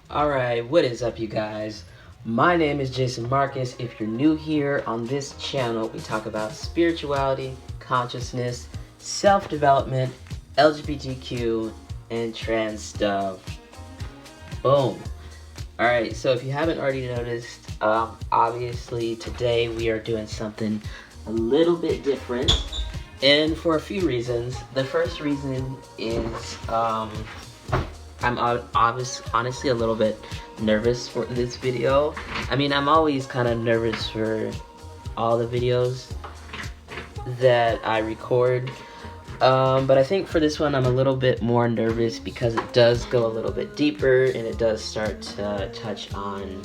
Alright, what is up, you guys? My name is Jason Marcus. If you're new here on this channel, we talk about spirituality, consciousness, self-development, LGBTQ, and trans stuff. Boom. Alright, so if you haven't already noticed, obviously today we are doing something a little bit different, and for a few reasons. The first reason is, I'm honestly a little bit nervous for this video. I mean, I'm always kind of nervous for all the videos that I record. But I think for this one I'm a little bit more nervous because it does go a little bit deeper and it does start to touch on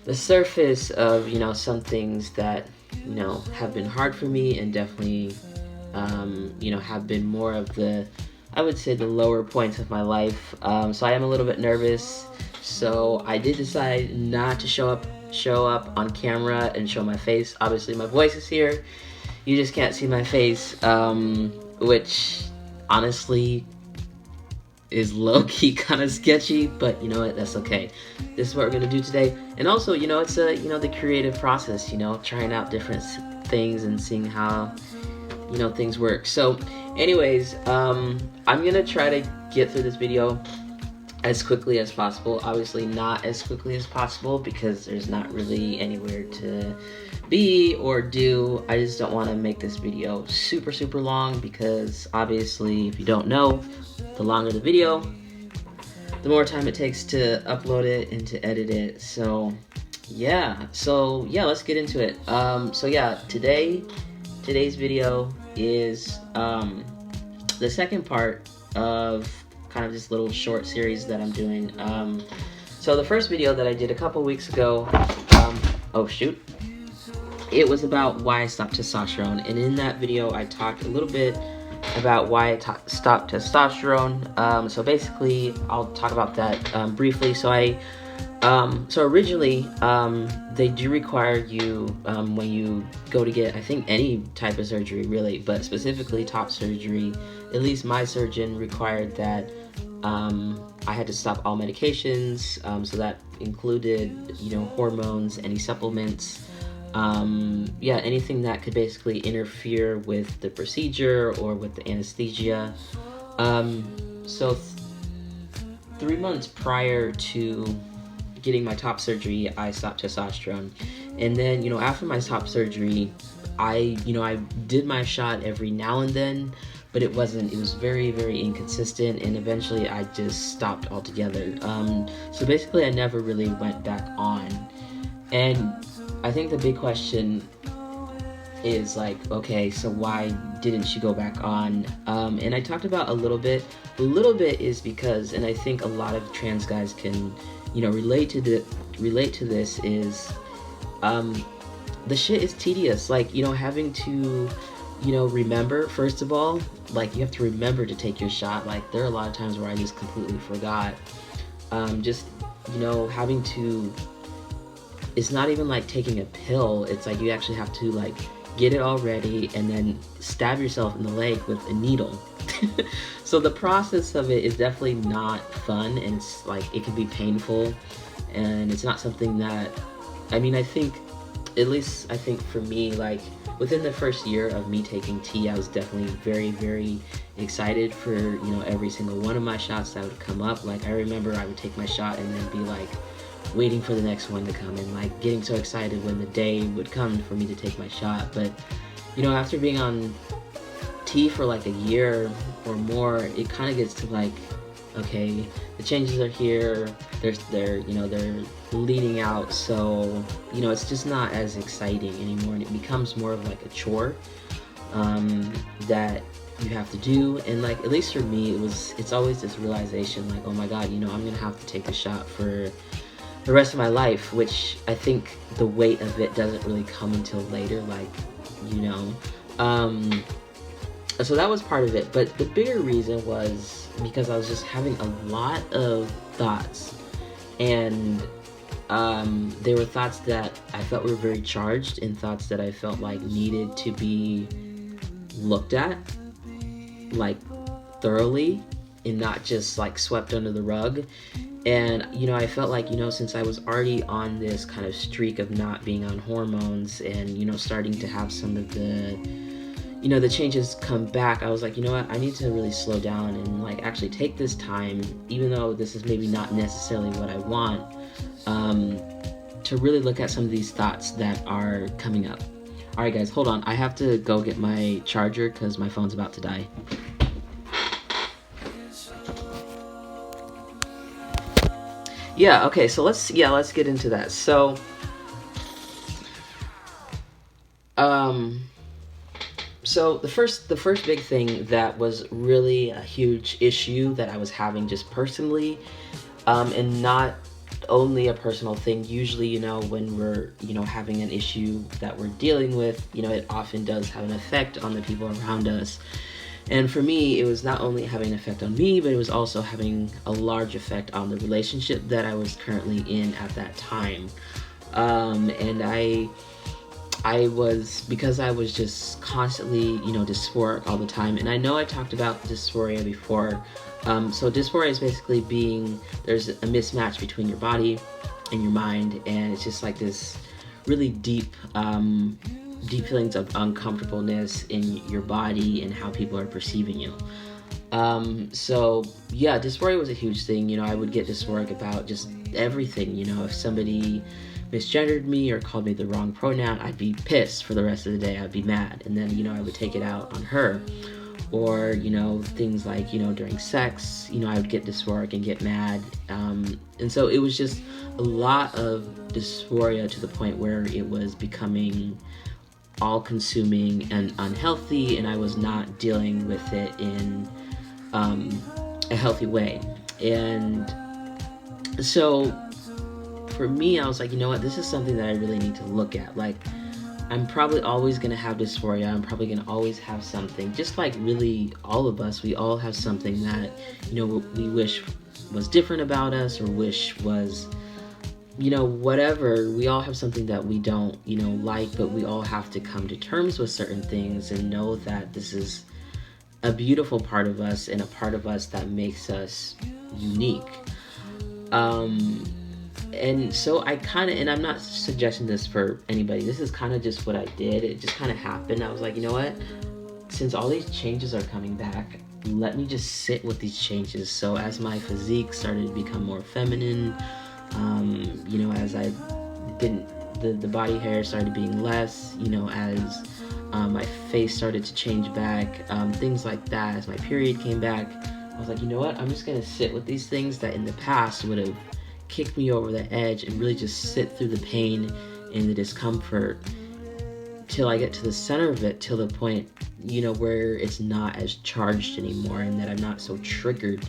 the surface of, some things that, have been hard for me and definitely, have been more of I would say the lower points of my life. So I am a little bit nervous. So I did decide not to show up on camera and show my face. Obviously my voice is here. You just can't see my face, which honestly is low-key kind of sketchy, but you know what, that's okay. This is what we're gonna do today. And also, it's the creative process, trying out different things and seeing how things work. So anyways, I'm gonna try to get through this video as quickly as possible. Obviously not as quickly as possible because there's not really anywhere to be or do. I just don't want to make this video super long because obviously, if you don't know, the longer the video, the more time it takes to upload it and to edit it. So yeah, let's get into it. Today's video is the second part of kind of this little short series that I'm doing. So the first video that I did a couple weeks ago, it was about why I stopped testosterone, and in that video I talked a little bit about why I stopped testosterone. So basically I'll talk about that briefly. So originally, they do require you, when you go to get, I think, any type of surgery really, but specifically top surgery, at least my surgeon required that I had to stop all medications, so that included, hormones, any supplements, anything that could basically interfere with the procedure or with the anesthesia. So 3 months prior to getting my top surgery, I stopped testosterone. And then, after my top surgery, I did my shot every now and then, but it was very inconsistent, and eventually I just stopped altogether. So basically I never really went back on. And I think the big question is like, okay, so why didn't you go back on? And I talked about a little bit is because, and I think a lot of trans guys can relate to this, is the shit is tedious. Like, having to remember, first of all, like, you have to remember to take your shot. Like, there are a lot of times where I just completely forgot. Having to, it's not even like taking a pill, it's like you actually have to like get it all ready and then stab yourself in the leg with a needle. So the process of it is definitely not fun, and it's like, it can be painful, and it's not something that, I think for me, like, within the first year of me taking T, I was definitely very excited for, every single one of my shots that would come up. Like, I remember I would take my shot and then be like waiting for the next one to come, and like getting so excited when the day would come for me to take my shot. But after being on T for like a year or more, it kind of gets to like, okay, the changes are here, they're leading out, so it's just not as exciting anymore, and it becomes more of like a chore that you have to do. And like, at least for me, it's always this realization, like, oh my god, I'm gonna have to take a shot for the rest of my life, which I think the weight of it doesn't really come until later, like, so that was part of it. But the bigger reason was because I was just having a lot of thoughts, and they were thoughts that I felt were very charged, and thoughts that I felt like needed to be looked at, like, thoroughly, and not just like swept under the rug. And, you know, I felt like, you know, since I was already on this kind of streak of not being on hormones and, you know, starting to have some of the, you know, the changes come back, I was like, you know what, I need to really slow down and like actually take this time, even though this is maybe not necessarily what I want, to really look at some of these thoughts that are coming up. All right, guys, hold on. I have to go get my charger because my phone's about to die. Yeah, okay, so let's get into that. So, so the first big thing that was really a huge issue that I was having just personally, and not only a personal thing. Usually, you know, when we're, you know, having an issue that we're dealing with, you know, it often does have an effect on the people around us. And for me, it was not only having an effect on me, but it was also having a large effect on the relationship that I was currently in at that time. And because I was just constantly, you know, dysphoric all the time. And I know I talked about dysphoria before. So dysphoria is basically there's a mismatch between your body and your mind. And it's just like this really deep feelings of uncomfortableness in your body and how people are perceiving you. So yeah, dysphoria was a huge thing. You know, I would get dysphoric about just everything. You know, if somebody misgendered me or called me the wrong pronoun, I'd be pissed for the rest of the day. I'd be mad. And then, you know, I would take it out on her. Or, you know, things like, you know, during sex, you know, I would get dysphoric and get mad. And so it was just a lot of dysphoria to the point where it was becoming all-consuming and unhealthy, and I was not dealing with it in a healthy way. And so for me, I was like, you know what, this is something that I really need to look at. Like, I'm probably always going to have dysphoria. I'm probably going to always have something. Just like really all of us, we all have something that, you know, we wish was different about us or wish was, you know, whatever. We all have something that we don't, you know, like, but we all have to come to terms with certain things and know that this is a beautiful part of us and a part of us that makes us unique. And so I kind of, and I'm not suggesting this for anybody, this is kind of just what I did. It just kind of happened. I was like, you know what, since all these changes are coming back, let me just sit with these changes. So as my physique started to become more feminine, you know, as I didn't, the body hair started being less, you know, as my face started to change back, things like that, as my period came back, I was like, you know what, I'm just going to sit with these things that in the past would have kicked me over the edge and really just sit through the pain and the discomfort till I get to the center of it, till the point, you know, where it's not as charged anymore and that I'm not so triggered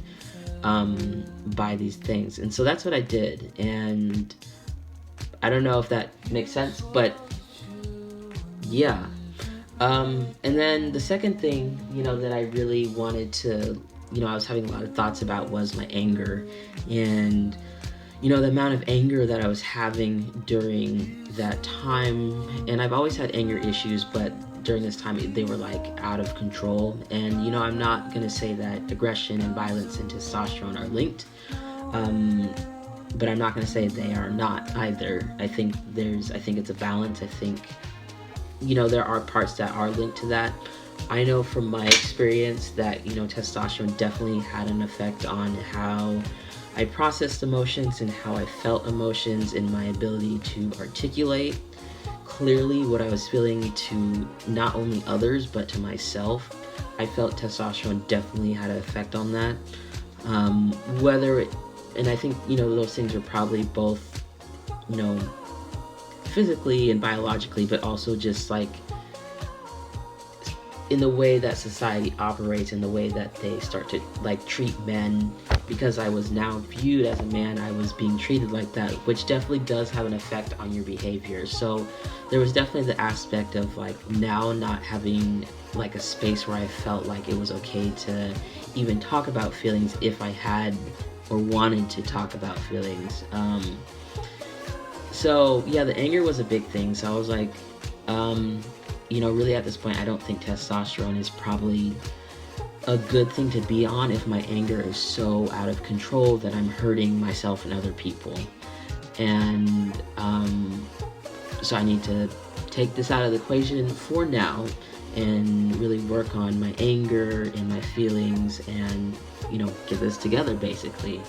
by these things. And so that's what I did. And I don't know if that makes sense, but yeah. And then the second thing, you know, that I really wanted to, you know, I was having a lot of thoughts about was my anger. And you know, the amount of anger that I was having during that time, and I've always had anger issues, but during this time they were like out of control. And you know, I'm not gonna say that aggression and violence and testosterone are linked, but I'm not gonna say they are not either. I think it's a balance. I think, you know, there are parts that are linked to that. I know from my experience that, you know, testosterone definitely had an effect on how I processed emotions and how I felt emotions and my ability to articulate clearly what I was feeling to not only others but to myself. I felt testosterone definitely had an effect on that. And I think, you know, those things are probably both, you know, physically and biologically, but also just like in the way that society operates, in the way that they start to like treat men. Because I was now viewed as a man, I was being treated like that, which definitely does have an effect on your behavior. So there was definitely the aspect of like now not having like a space where I felt like it was okay to even talk about feelings if I had or wanted to talk about feelings. So yeah, the anger was a big thing. So I was like, you know, really at this point, I don't think testosterone is probably a good thing to be on if my anger is so out of control that I'm hurting myself and other people. And so I need to take this out of the equation for now and really work on my anger and my feelings and, get this together basically.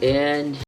And